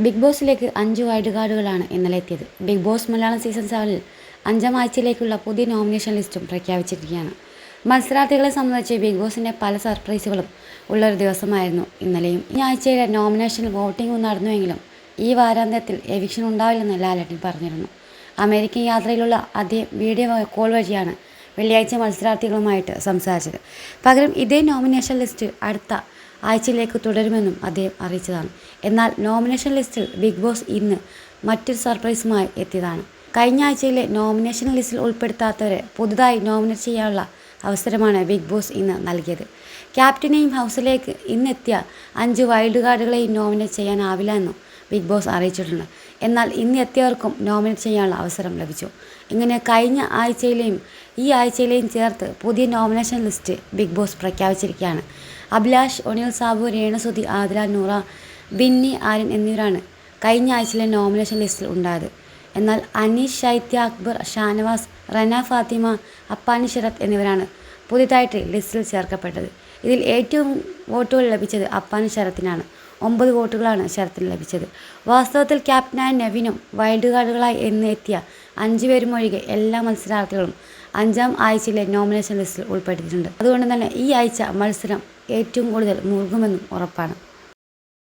Big ബോസിലേക്ക് 5 wild കാർഡുകളാണ് ഇന്നലെ എത്തിയത്. Big boss Malayalam season 7-ൽ 5-ാം ആഴ്ചയിലേക്കുള്ള പുതിയ നോമിനേഷൻ ലിസ്റ്റും പ്രഖ്യാപിച്ചിരിക്കുകയാണ്. മത്സരാർത്ഥികളെ സംബന്ധിച്ച് ബിഗ് ബോസിൻ്റെ പല സർപ്രൈസുകളും ഉള്ളൊരു ദിവസമായിരുന്നു ഇന്നലെയും. ഈ ആഴ്ചയിലെ നോമിനേഷൻ വോട്ടിംഗ് നടന്നുവെങ്കിലും ഈ വാരാന്ത്യത്തിൽ എവിക്ഷൻ ഉണ്ടാവില്ലെന്ന് ലാലേട്ടൻ പറഞ്ഞിരുന്നു. അമേരിക്കൻ യാത്രയിലുള്ള അദ്ദേഹം വീഡിയോ കോൾ വഴിയാണ് വെള്ളിയാഴ്ച മത്സരാർത്ഥികളുമായിട്ട് സംസാരിച്ചത്. പകരം ഇതേ നോമിനേഷൻ ലിസ്റ്റ് അടുത്ത ആഴ്ചയിലേക്ക് തുടരുമെന്നും അദ്ദേഹം അറിയിച്ചതാണ്. എന്നാൽ നോമിനേഷൻ ലിസ്റ്റിൽ ബിഗ് ബോസ് ഇന്ന് മറ്റൊരു സർപ്രൈസുമായി എത്തിയതാണ്. കഴിഞ്ഞ ആഴ്ചയിലെ നോമിനേഷൻ ലിസ്റ്റിൽ ഉൾപ്പെടുത്താത്തവരെ പുതുതായി നോമിനേറ്റ് ചെയ്യാനുള്ള അവസരമാണ് ബിഗ് ബോസ് ഇന്ന് നൽകിയത്. ക്യാപ്റ്റനെയും ഹൗസിലേക്ക് ഇന്നെത്തിയ 5 വൈൽഡ് കാർഡുകളെയും നോമിനേറ്റ് ചെയ്യാനാവില്ല എന്നും ബിഗ് ബോസ് അറിയിച്ചിട്ടുണ്ട്. എന്നാൽ ഇന്ന് എത്തിയവർക്കും നോമിനേറ്റ് ചെയ്യാനുള്ള അവസരം ലഭിച്ചു. ഇങ്ങനെ കഴിഞ്ഞ ആഴ്ചയിലെയും ഈ ആഴ്ചയിലെയും ചേർത്ത് പുതിയ നോമിനേഷൻ ലിസ്റ്റ് ബിഗ് ബോസ് പ്രഖ്യാപിച്ചിരിക്കുകയാണ്. അഭിലാഷ്, ഒനിൽ സാബു, രേണുസുതി, ആദില, നൂറ, ബിന്നി, ആര്യൻ എന്നിവരാണ് കഴിഞ്ഞ ആഴ്ചയിലെ നോമിനേഷൻ ലിസ്റ്റിൽ ഉണ്ടായത്. എന്നാൽ അനീഷ്, ശൈത്യ, അക്ബർ, ഷാനവാസ്, റന ഫാത്തിമ, അപ്പാനി ശരത് എന്നിവരാണ് പുതിയതായിട്ട് ലിസ്റ്റിൽ ചേർക്കപ്പെട്ടത്. ഇതിൽ ഏറ്റവും വോട്ടുകൾ ലഭിച്ചത് അപ്പാനി ശരത്തിനാണ്. 9 വോട്ടുകളാണ് ശരത്തിന് ലഭിച്ചത്. വാസ്തവത്തിൽ ക്യാപ്റ്റനായ നെവിനും വൈൽഡ് കാർഡുകളായി എന്ന് എത്തിയ 5 പേരും ഒഴികെ എല്ലാ മത്സരാർത്ഥികളും 5-ാം ആഴ്ചയിലെ നോമിനേഷൻ ലിസ്റ്റിൽ ഉൾപ്പെടുത്തിയിട്ടുണ്ട്. അതുകൊണ്ട് തന്നെ ഈ ആഴ്ച മത്സരം ഏറ്റവും കൂടുതൽ മുറുകുമെന്നും ഉറപ്പാണ്.